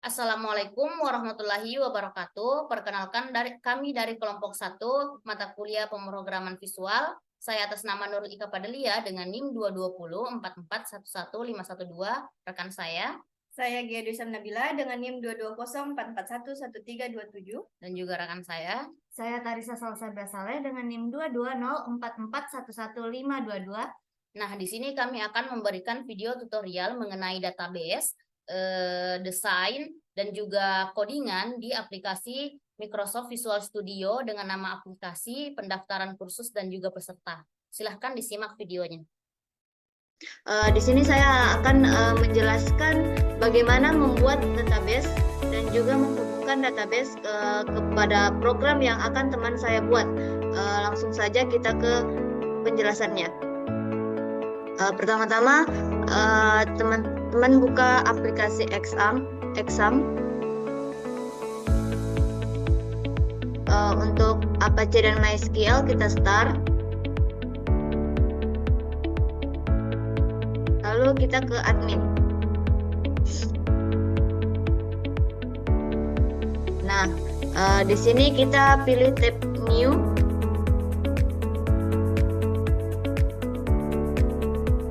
Assalamualaikum warahmatullahi wabarakatuh. Perkenalkan kami dari kelompok 1 mata kuliah pemrograman visual. Saya atas nama Nurul Ika Padelia dengan NIM 22044111512. Rekan Saya Gia Dusam Nabila dengan NIM 22044411327. dan juga rekan saya Tarisa Salsabila Saleh dengan NIM 22044111522. Nah, di sini kami akan memberikan video tutorial mengenai database, desain, dan juga codingan di aplikasi Microsoft Visual Studio dengan nama aplikasi, pendaftaran kursus, dan juga peserta. Silahkan disimak videonya. Di sini saya akan menjelaskan bagaimana membuat database dan juga menghubungkan database kepada program yang akan teman saya buat. Langsung saja kita ke penjelasannya. Pertama-tama teman-teman buka aplikasi Exam. Untuk Apache dan MySQL kita start. Lalu kita ke admin. Nah, di sini kita pilih tab New.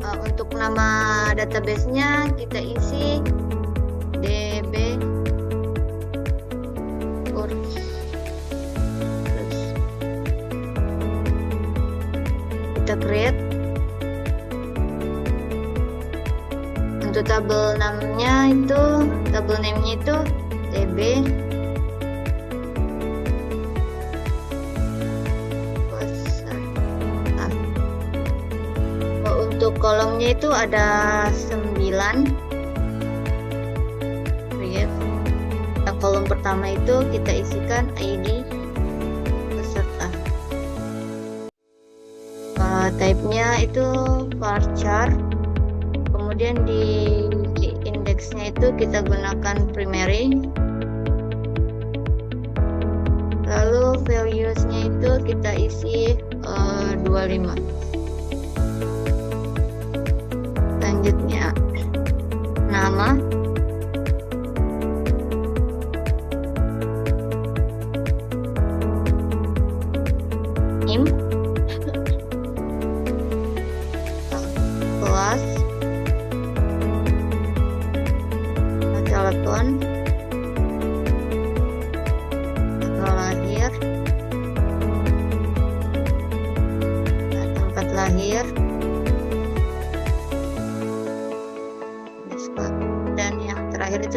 Untuk nama database-nya kita isi DB Courses. Kita create. Untuk tabel namanya itu DB Untuk kolomnya itu ada 9. Create. Kolom pertama itu kita isikan ID peserta. Type-nya itu varchar. Kemudian di indeksnya itu kita gunakan primary. Lalu values-nya itu kita isi 25. Selanjutnya nama, NIM, kelas, telepon, tanggal lahir, tempat lahir, dan yang terakhir itu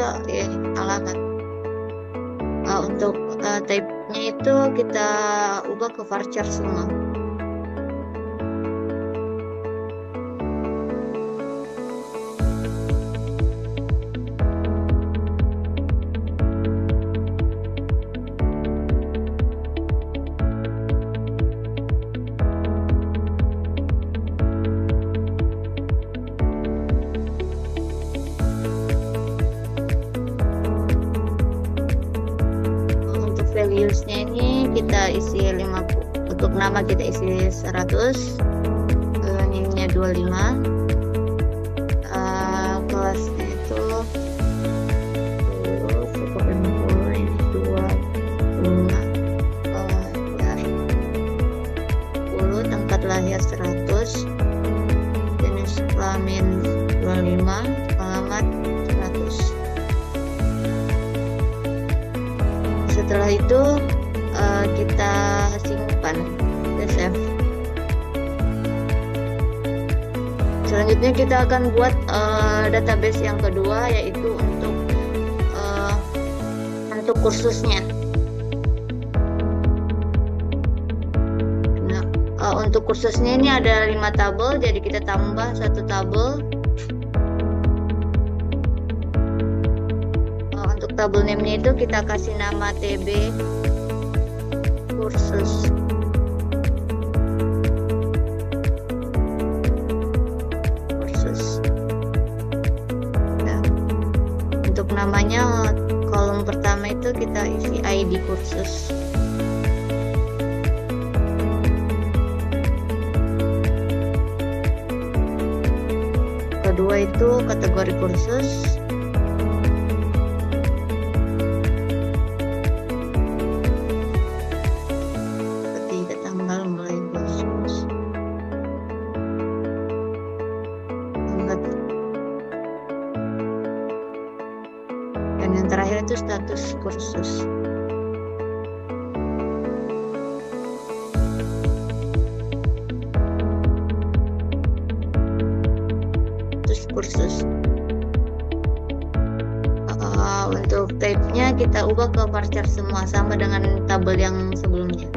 alamat. Untuk type-nya itu kita ubah ke varchar semua. Values-nya ini kita isi 50. Untuk nama kita isi 100. NIM-nya 25. Kelasnya itu 10, ini 25. 10, tempat lahir 100. Jenis kelamin 25, alamat 100. Setelah itu kita simpan, kita save. Selanjutnya kita akan buat database yang kedua, yaitu untuk kursusnya. Nah, untuk kursusnya ini ada 5 tabel, jadi kita tambah 1 tabel. Untuk tabel name-nya itu kita kasih nama TB kursus. Nah, untuk namanya kolom pertama itu kita isi ID kursus. Kedua itu kategori kursus. yaitu status kursus. Kursus. Untuk type-nya kita ubah ke varchar semua, sama dengan tabel yang sebelumnya.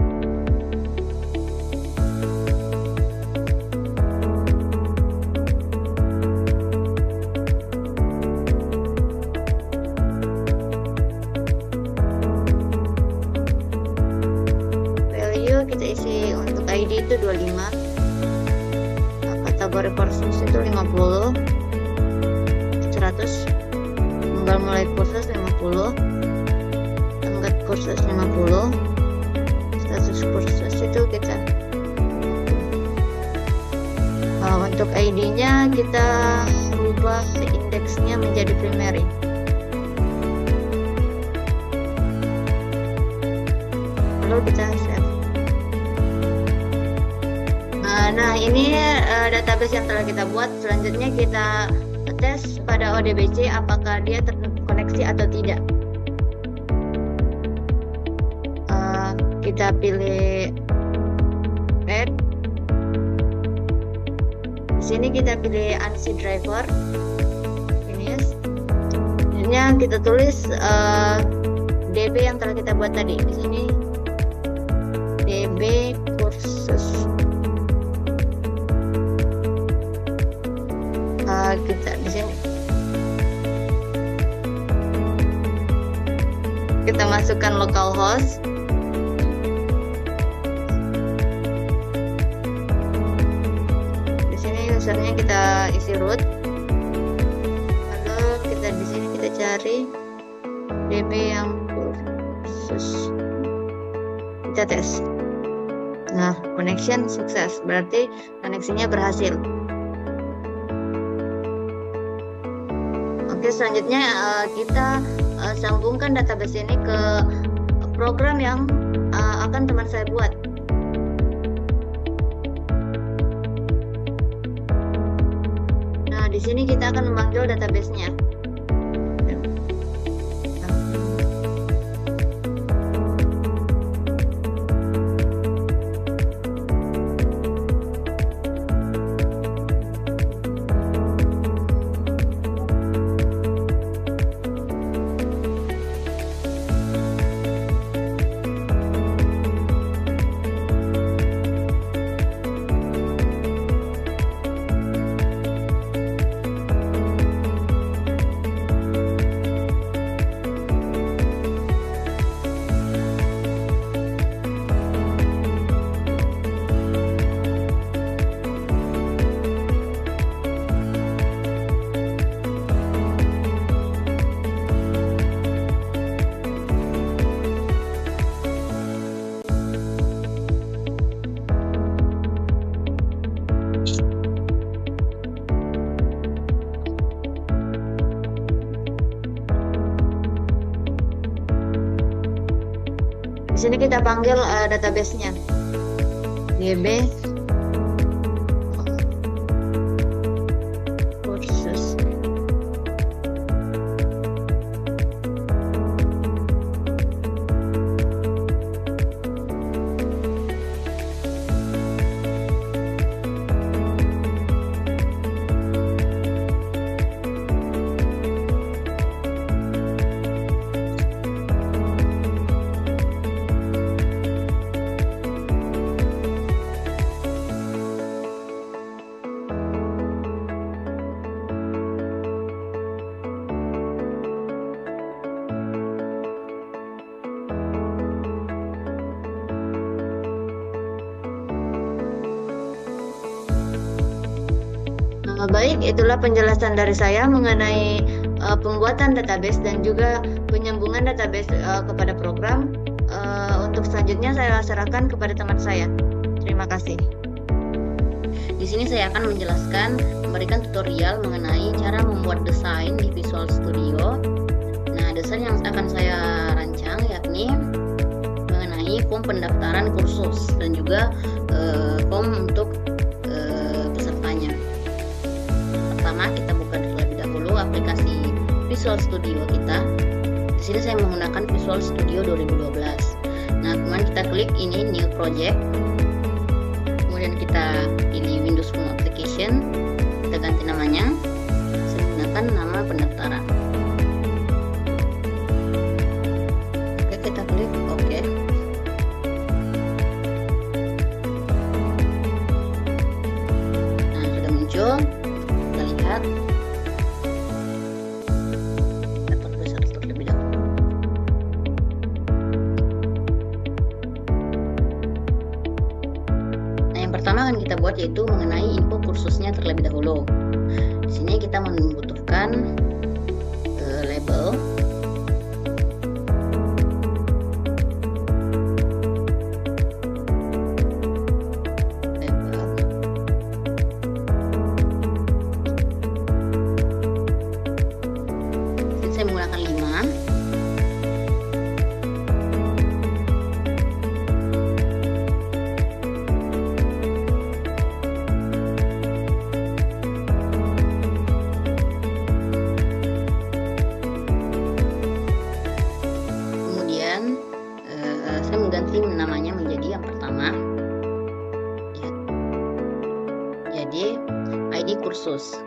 Value kita isi untuk ID itu 25, kategori kursus itu 50, 100, tanggal mulai kursus 50, tanggal kursus 50, status kursus itu kita untuk ID-nya kita rubah indeksnya menjadi primary. Lalu kita save. Nah, ini database yang telah kita buat. Selanjutnya kita tes pada ODBC apakah dia terkoneksi atau tidak. Kita pilih add. Di sini kita pilih ANSI driver. Finish. Ini kita tulis DB yang telah kita buat tadi. Di sini DB kursus. Kita di sini kita masukkan localhost. Di sini usernya kita isi root. Lalu kita di sini kita cari DB yang kursus. Kita tes. Nah, connection sukses, berarti koneksinya berhasil. Oke, selanjutnya kita sambungkan database ini ke program yang akan teman saya buat. Nah, di sini kita akan memanggil database-nya. Di sini kita panggil database-nya DB kursus. Baik, itulah penjelasan dari saya mengenai pembuatan database dan juga penyambungan database kepada program. Untuk selanjutnya saya serahkan kepada teman saya. Terima kasih. Di sini saya akan menjelaskan, memberikan tutorial mengenai cara membuat desain di Visual Studio. Nah, desain yang akan saya rancang yakni mengenai form pendaftaran kursus dan juga form untuk pesertanya. Pertama, kita buka terlebih dahulu aplikasi Visual Studio kita. Di sini saya menggunakan Visual Studio 2012. Nah, kemudian kita klik ini New Project. Kemudian kita pilih Windows Phone Application. Kita ganti namanya. Saya menggunakan nama pendaftaran. Oke, kita klik OK. Nah, sudah muncul. Kita lihat. Pertama akan kita buat yaitu mengenai info kursusnya terlebih dahulu. Di sini kita membutuhkan label, Jadi saya menggunakan 5. Saya mengganti namanya menjadi yang pertama, jadi ID kursus.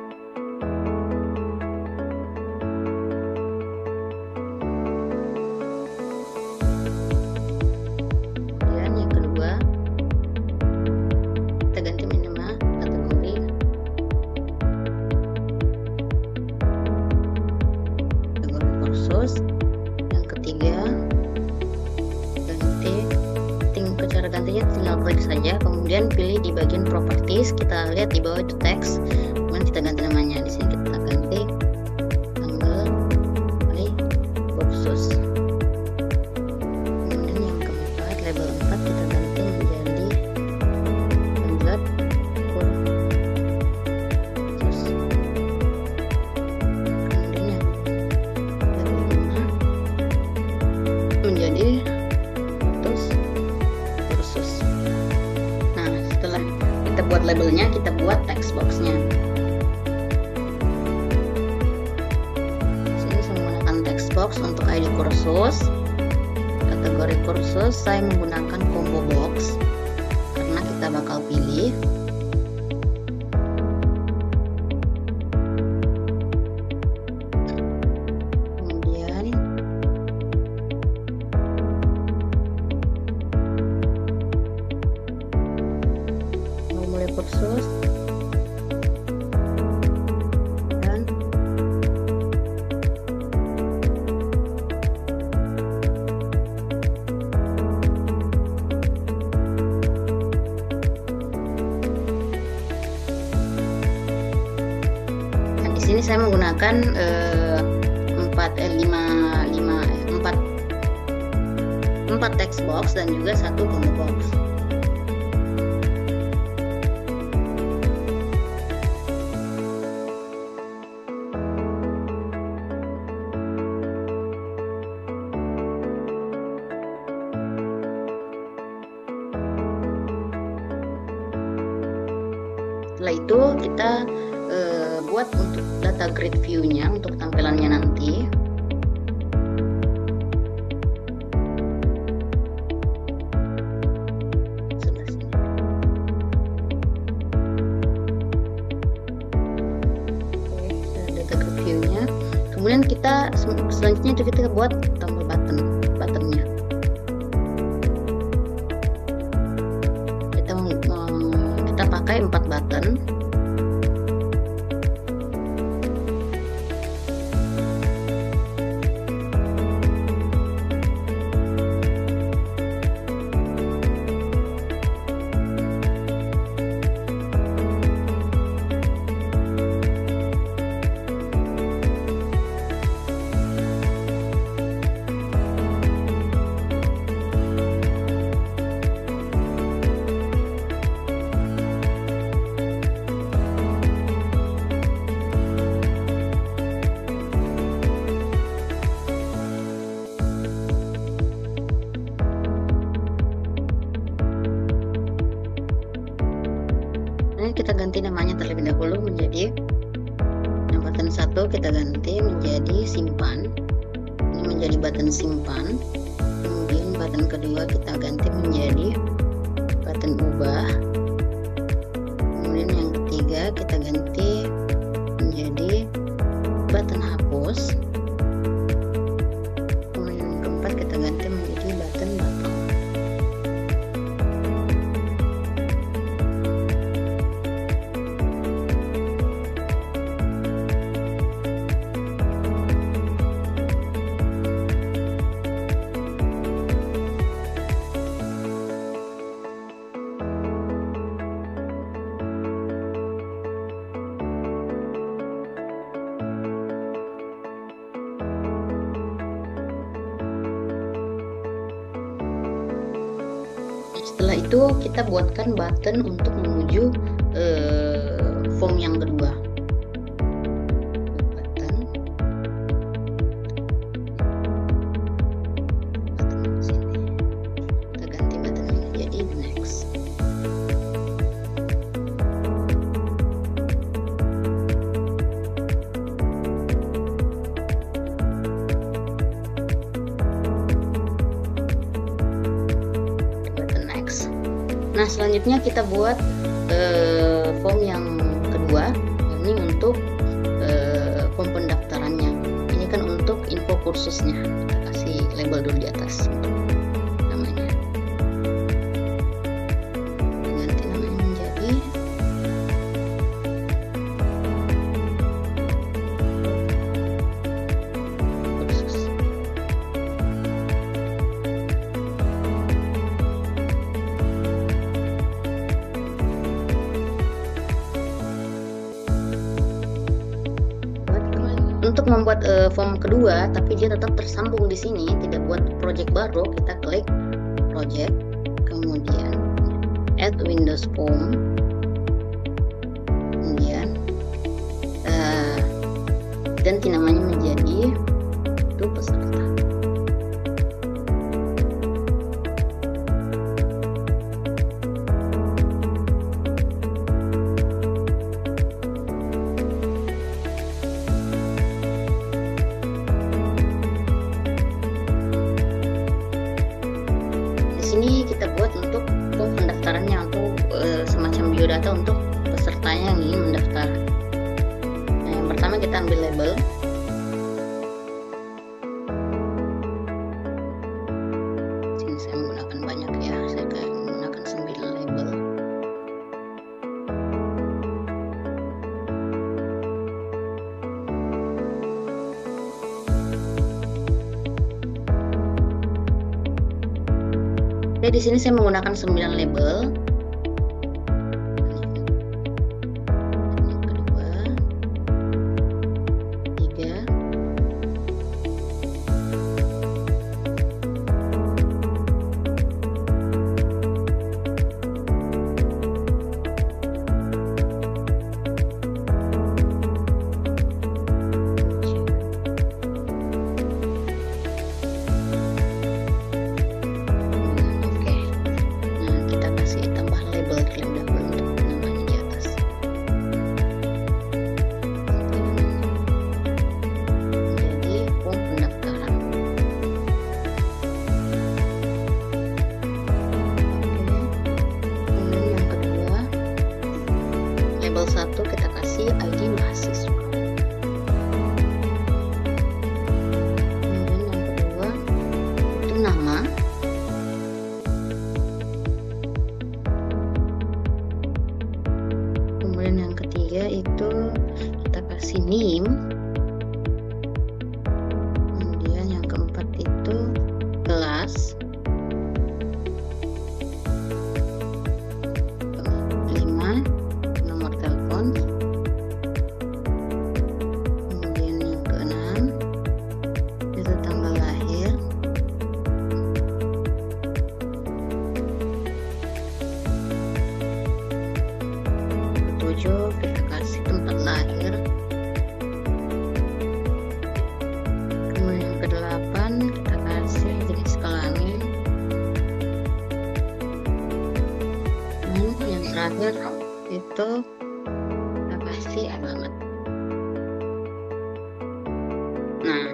Kemudian yang kedua kita ganti nama kategori, kursus. Yang ketiga cara gantinya tinggal klik saja, kemudian pilih di bagian properties, kita lihat di bawah itu teks, kemudian kita ganti namanya. Di sini kita ganti tanggal hari kursus. Kemudian yang keempat, label 4 kita ganti menjadi tanggal kursus. Kemudian yang label 5 menjadi buat labelnya, kita buat text boxnya. Sini saya menggunakan text box untuk ID kursus. Kategori kursus saya menggunakan combo box karena kita bakal pilih. Kemudian kursus dan di sini saya menggunakan 4 text box dan juga 1 combo box. Setelah itu kita buat untuk data grid view-nya untuk tampilannya nanti. Data grid view-nya. Kemudian kita selanjutnya itu kita buat tombol buttonnya. Kita pakai 4 button. Kita ganti namanya terlebih dahulu menjadi button 1 kita ganti menjadi simpan. ini menjadi button simpan. Kemudian button kedua kita ganti menjadi button ubah. Kemudian yang ketiga kita ganti menjadi button hapus. Kemudian yang keempat kita ganti menjadi button batal. Setelah itu kita buatkan button untuk menuju form yang kedua. Button sini. Kita ganti button ini jadi next. Nah, selanjutnya kita buat form yang kedua, ini untuk form pendaftarannya. Ini kan untuk info kursusnya. Kita kasih label dulu di atas namanya. Ganti namanya menjadi kursus. Untuk membuat form kedua, tapi dia tetap tersambung di sini, tidak buat project baru, kita klik project, kemudian add Windows Form, kemudian ganti namanya menjadi itu peserta. Sini kita buat untuk form pendaftarannya, untuk semacam biodata untuk pesertanya yang ingin mendaftar. Nah, yang pertama kita ambil label. Sini saya menggunakan banyak ya, saya menggunakan 9 label. Oke, di sini saya menggunakan 9 label. Yang kedua, 3, label 1 kita kasih ID mahasiswa. Kemudian yang kedua itu nama. Kemudian yang ketiga itu kita kasih name. Kemudian yang keempat itu kelas. 5 nomor telepon. Kemudian yang keenam itu tanggal lahir. Ketujuh kita kasih tempat lahir. Kemudian yang kedelapan kita kasih jenis kelamin. Dan yang terakhir itu kita kasih alamat. Nah,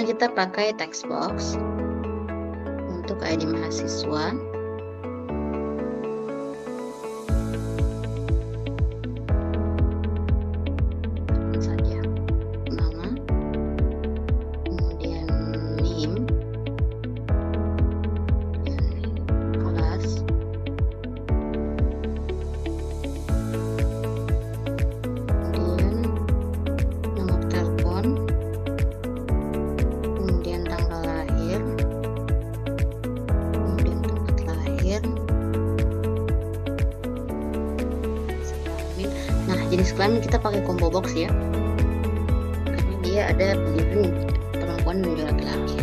Kemudian kita pakai text box untuk ID mahasiswa. Saja nama, kemudian name, kelas, kemudian nomor telepon, kemudian tanggal lahir, kemudian tempat lahir. Nah, jenis kelamin kita pakai combo box ya, karena dia ada pilihan perempuan dan juga laki-laki.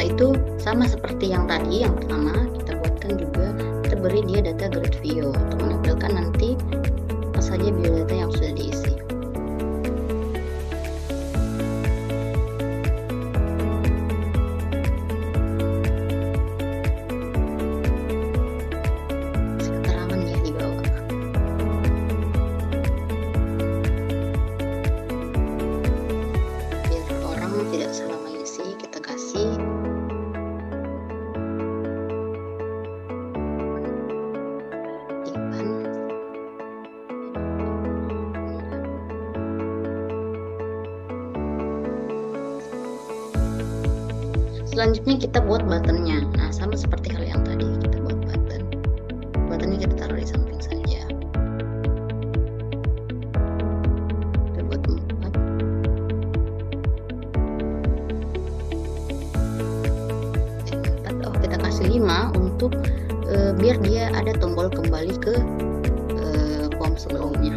Itu sama seperti yang tadi, yang pertama kita buatkan juga, kita beri dia data grade view untuk menampilkan nanti apa saja biodata yang sudah diisi. Keterangan ya di bawah. Biar orang tidak salah mengisi, kita kasih Selanjutnya kita buat buttonnya. Nah, sama seperti hal yang tadi, kita buat button. Buttonnya kita taruh di samping saja. Kita buat 4. Oh, kita kasih 5 untuk biar dia ada tombol kembali ke form sebelumnya.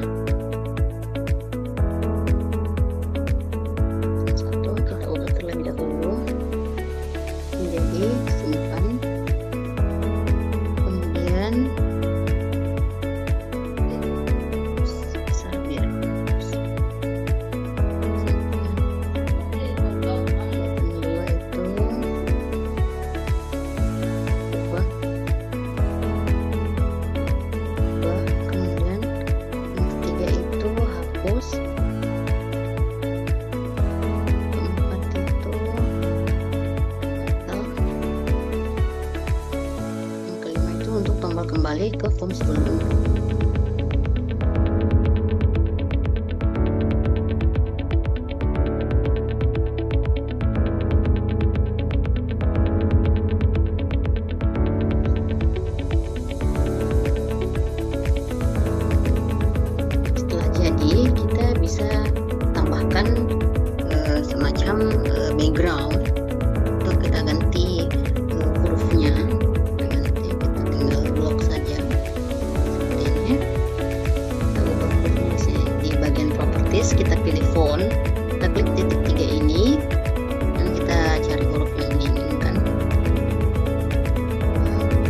Simpan, kemudian biar kedua itu kemudian yang ketiga itu hapus, keempat itu untuk tombol kembali ke form sebelumnya. Setelah jadi, kita bisa tambahkan semacam background atau kita ganti hurufnya. Kita pilih font, kita klik titik 3 ini dan kita cari huruf yang diinginkan.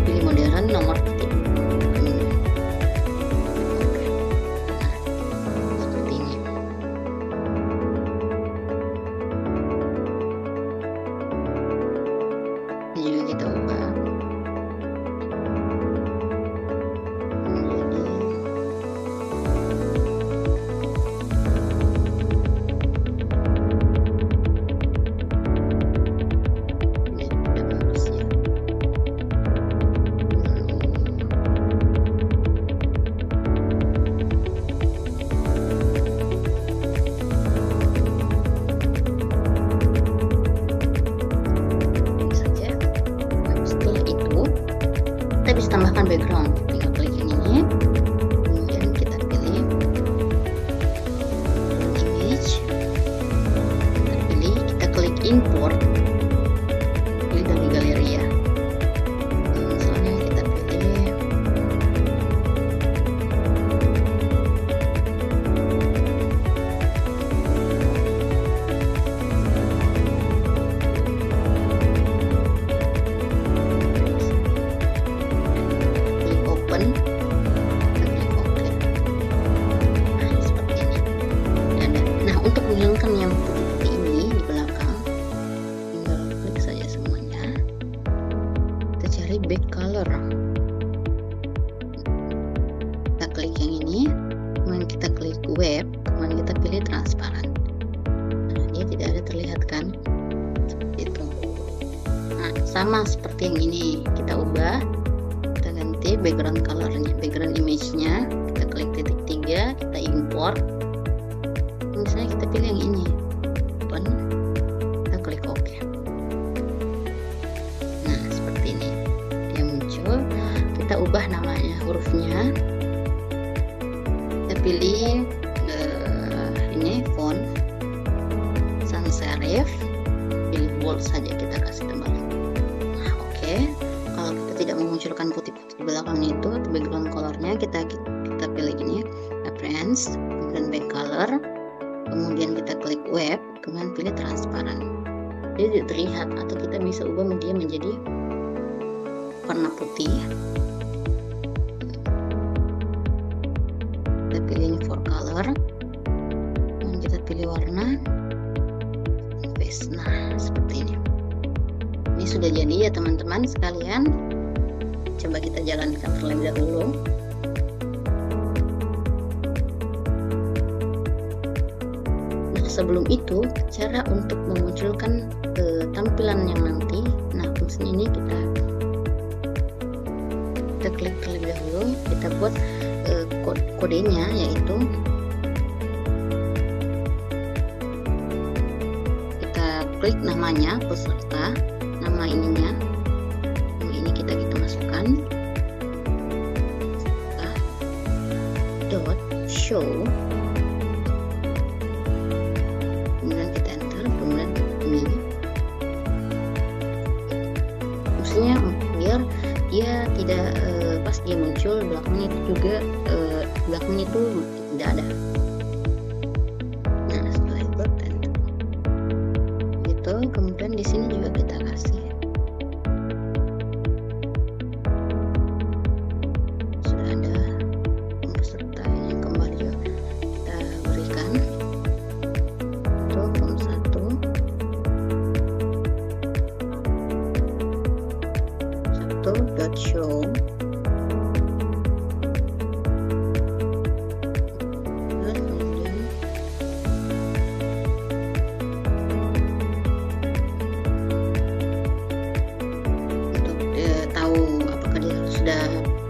Pilih modern, nomor titik. Oke. Nah, seperti ini. Ini juga kita ubah. untuk menghilangkan yang putih-putih ini di belakang, tinggal klik saja semuanya. Kita cari back color. Kita klik yang ini, kemudian kita klik web, kemudian kita pilih transparan. Nah, dia tidak ada terlihat kan? Seperti itu. Nah, sama seperti yang ini, kita ubah, kita ganti background colornya, background image-nya, kita klik titik 3, kita import. Misalnya kita pilih yang ini, open, kita klik OK. Nah, seperti ini dia muncul. Kita ubah namanya, hurufnya, kita pilih ini font sans serif, pilih bold saja, kita kasih tebal. Nah, oke. Kalau kita tidak memunculkan putih-putih di belakang itu atau background colornya, kita pilih ini appearance, kemudian back color, kemudian kita klik web, kemudian pilih transparan. Jadi terlihat, atau kita bisa ubah dia menjadi warna putih. Kita pilih ini for color, kemudian kita pilih warna face. Nah, seperti ini. Ini sudah jadi ya teman-teman sekalian. Coba kita jalankan terlebih dahulu. Sebelum itu, cara untuk memunculkan tampilan yang nanti, nah fungsi ini kita klik terlebih dahulu, kita buat kodenya, yaitu kita klik namanya peserta, nama ininya, nama ini kita masukkan, dot show. Biar dia tidak pas dia muncul belakangnya itu juga belakangnya itu tidak ada. Nah, setelah itu gitu, kemudian di sini juga kita kasih sudah ada peserta yang kembali juga kita berikan itu form 1. Dot show, dan kemudian untuk tahu apakah dia sudah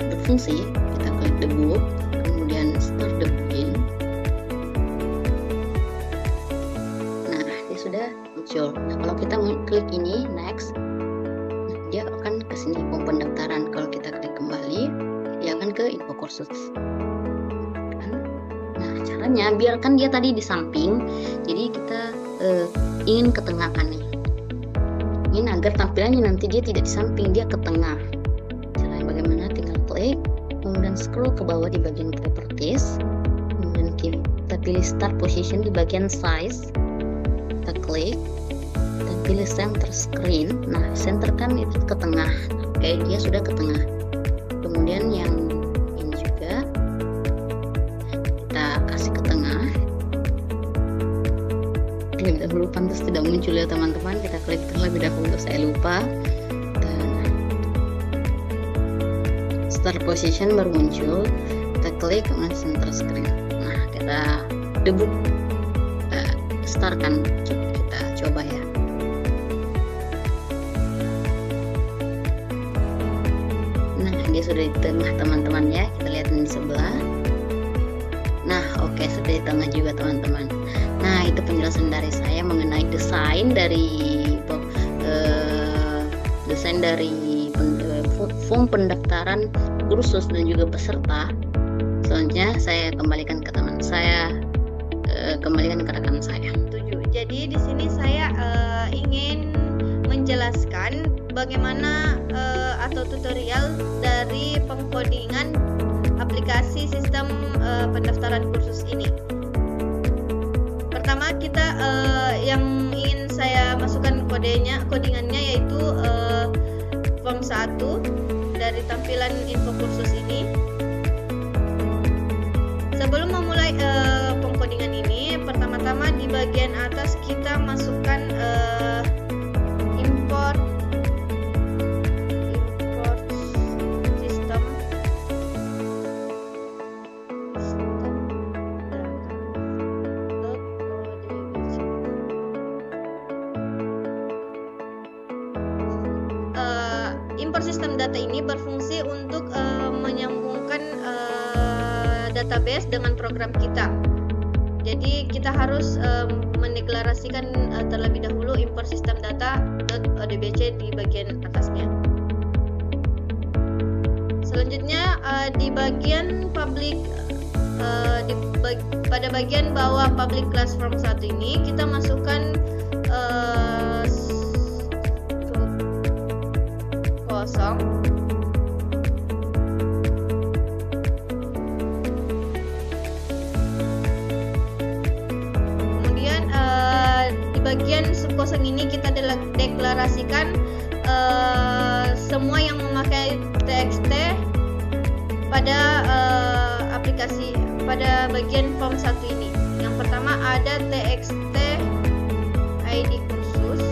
berfungsi, kita klik debug, kemudian start debugging. Nah, dia sudah muncul. Nah, kalau kita klik ini next, dia akan ke sini form pendaftaran. Kalau kita klik kembali, dia akan ke info kursus. Nah, caranya biarkan dia tadi di samping, jadi kita ingin ke tengah kan nih. Ingin agar tampilannya nanti dia tidak di samping, dia ke tengah. Caranya bagaimana? Tinggal klik, kemudian scroll ke bawah di bagian properties, kemudian kita pilih start position di bagian size, kita klik, pilih center screen. Nah, center kan itu ke tengah. Oke, dia sudah ke tengah. Kemudian yang ini juga kita kasih ke tengah. Terlebih dahulu pantas tidak muncul ya teman-teman. Kita klik terlebih dahulu, saya lupa. Dan start position baru muncul. Kita klik kemudian center screen. Nah, kita debug start kan. Kita coba ya. Dia sudah di tengah teman-teman ya, kita lihat di sebelah. Nah, oke, sudah di tengah juga teman-teman. Nah, itu penjelasan dari saya mengenai desain dari form pendaftaran kursus dan juga peserta. Selanjutnya saya kembalikan ke teman saya, kembalikan ke rekan saya. Jadi di sini saya ingin menjelaskan bagaimana atau tutorial dari pengkodingan aplikasi sistem pendaftaran kursus ini. Pertama kita yang ingin saya masukkan kodingannya yaitu form 1 dari tampilan info kursus ini. Sebelum memulai pengkodingan ini, pertama-tama di bagian atas kita masukkan import system import system data ini berfungsi untuk menyambungkan database dengan program kita. Jadi kita harus mendeklarasikan terlebih dahulu import system data.odbc di bagian atasnya. Selanjutnya di bagian public pada bagian bawah public class form 1 ini kita masukkan kosong. Kemudian di bagian sub kosong ini kita deklarasikan semua yang memakai TXT pada aplikasi pada bagian form 1 ini. Yang pertama ada TXT ID kursus.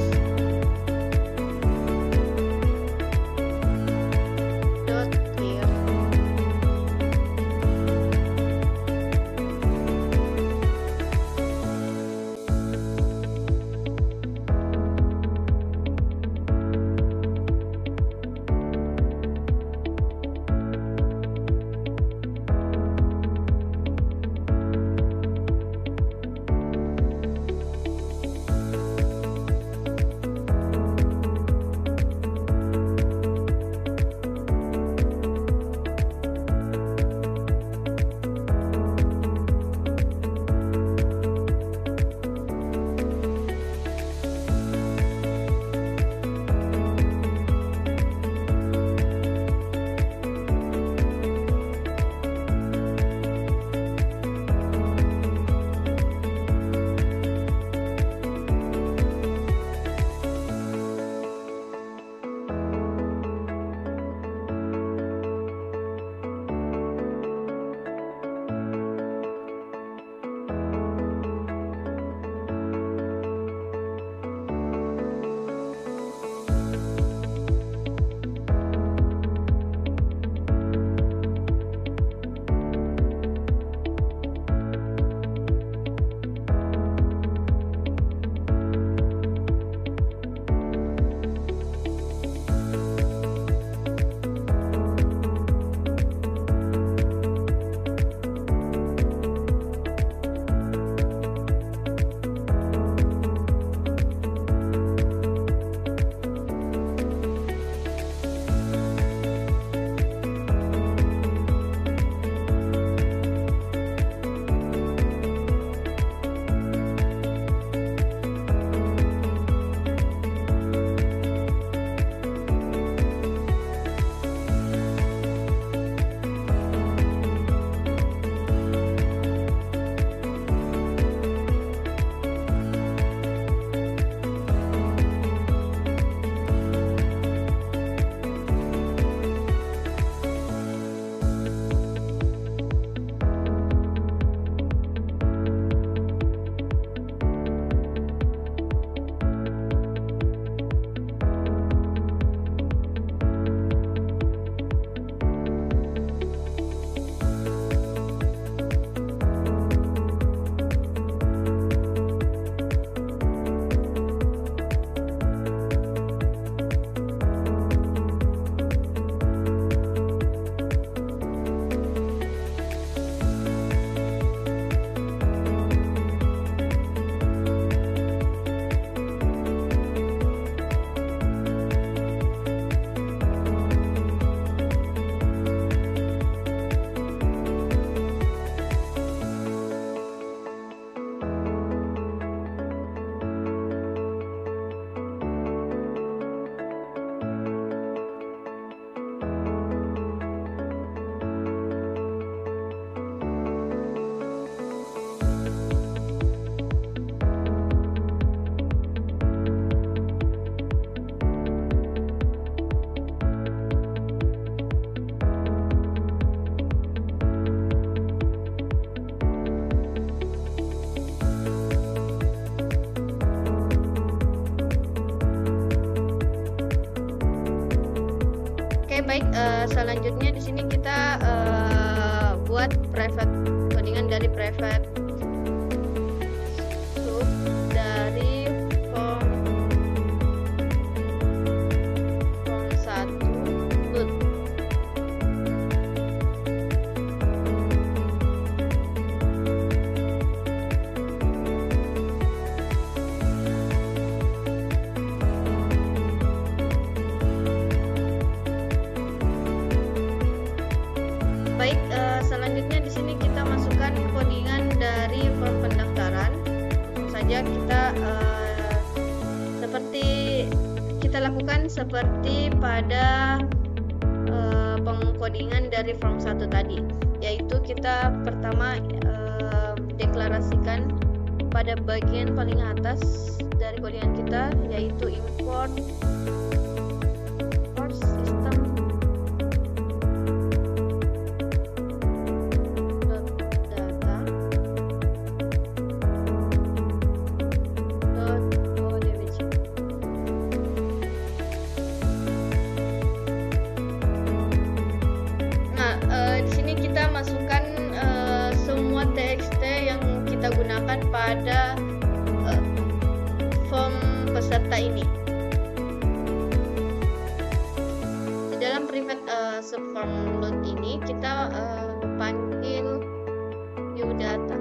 selanjutnya di sini kita buat private codingan dari private sub dari form 1 root. Baik, selanjutnya di sini kita masukkan codingan dari form pendaftaran. Langsung saja kita seperti kita lakukan seperti pada pengkodingan dari form 1 tadi, yaitu kita pertama deklarasikan pada bagian paling atas dari codingan kita, yaitu import system masukkan semua TXT yang kita gunakan pada form peserta ini. Di dalam private subform load ini kita panggil view data.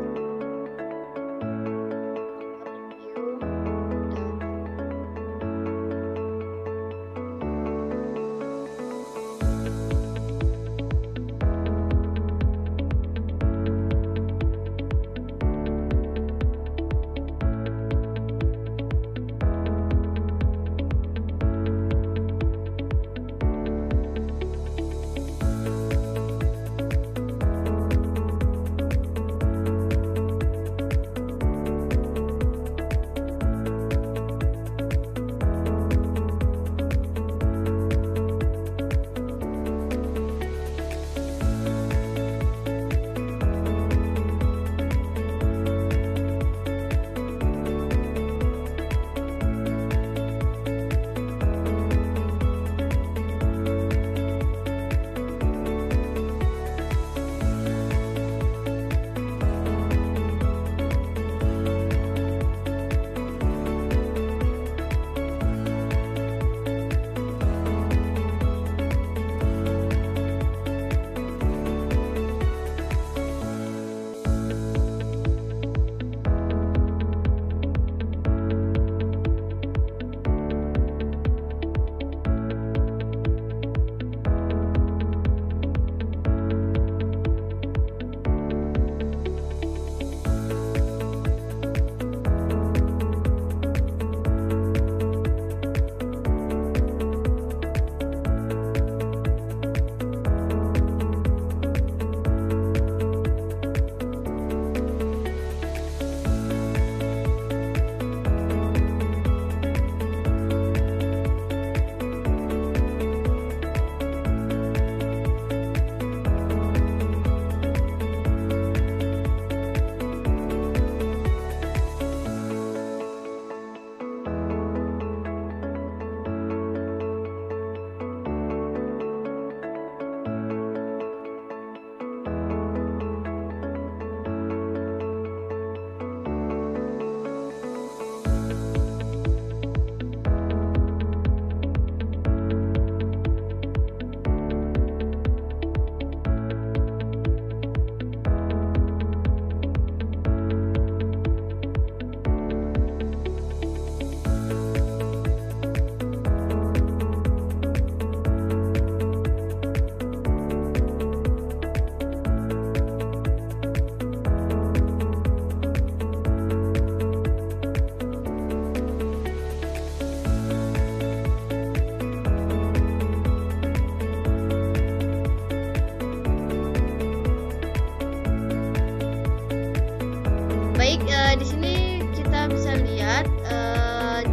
Baik, di sini kita bisa lihat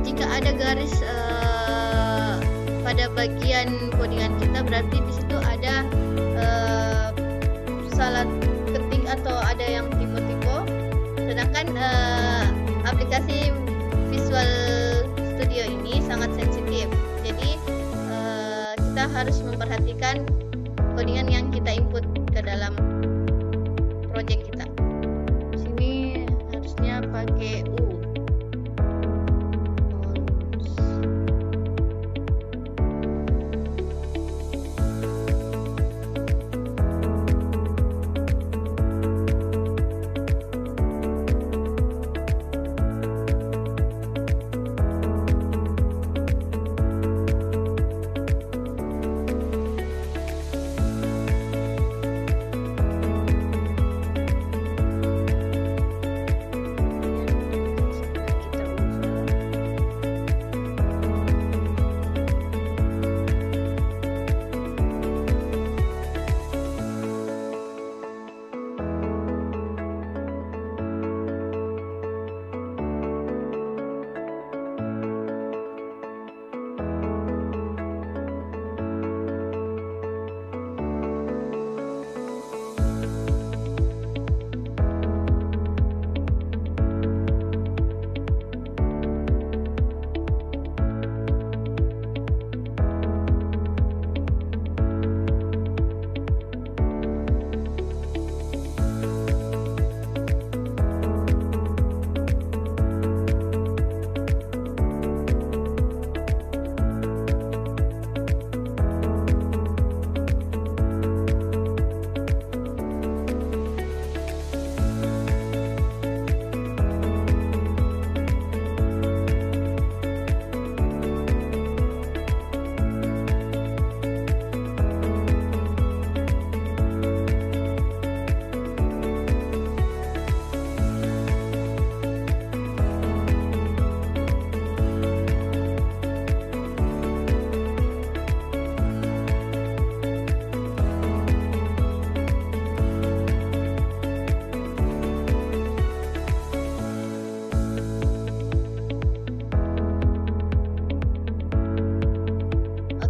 jika ada garis pada bagian codingan kita, berarti di situ ada salah ketik atau ada yang typo-typo. Sedangkan aplikasi Visual Studio ini sangat sensitif, jadi kita harus memperhatikan codingan yang kita input ke dalam project kita. Di sini harusnya pakai U.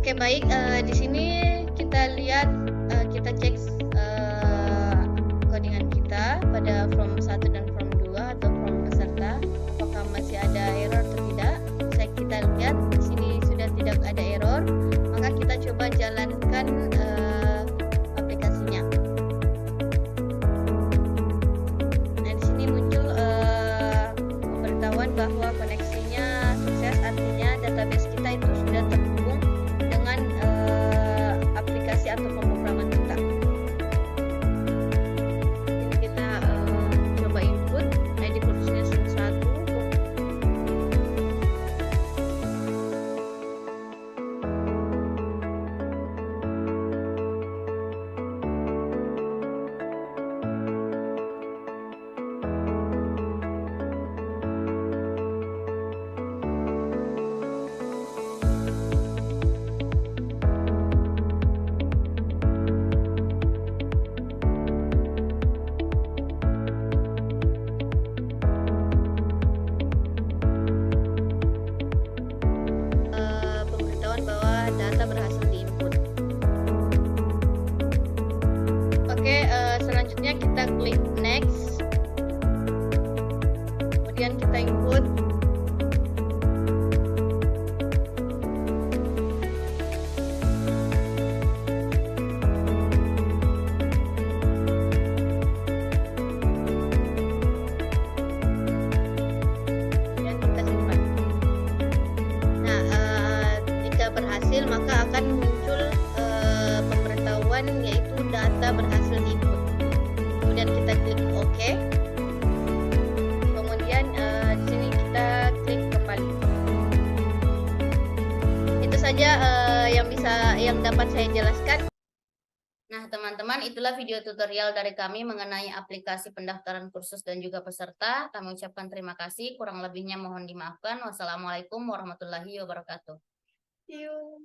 Oke, baik. Di sini kita lihat, kita cek codingan kita pada form 1 dan form 2 atau form peserta, apakah masih ada error atau tidak. Kita lihat di sini sudah tidak ada error, maka kita coba jalankan aplikasinya. Nah, di sini muncul pemberitahuan bahwa koneksinya sukses, artinya database kita itu sudah terhubung dengan aplikasi atau pemrograman kita. Ini kita coba input ID kursusnya 1. Pemberitahuan bahwa data berhasil diinput. Oke, selanjutnya kita klik next, kemudian kita input. Dan kita simpan. Nah, jika berhasil maka akan muncul pemberitahuan yaitu data berhasil diinput. Kemudian kita klik OK. Kemudian di sini kita klik kembali. Itu saja yang dapat saya jelaskan. Nah, teman-teman, itulah video tutorial dari kami mengenai aplikasi pendaftaran kursus dan juga peserta. Kami ucapkan terima kasih. Kurang lebihnya mohon dimaafkan. Wassalamualaikum warahmatullahi wabarakatuh. See you.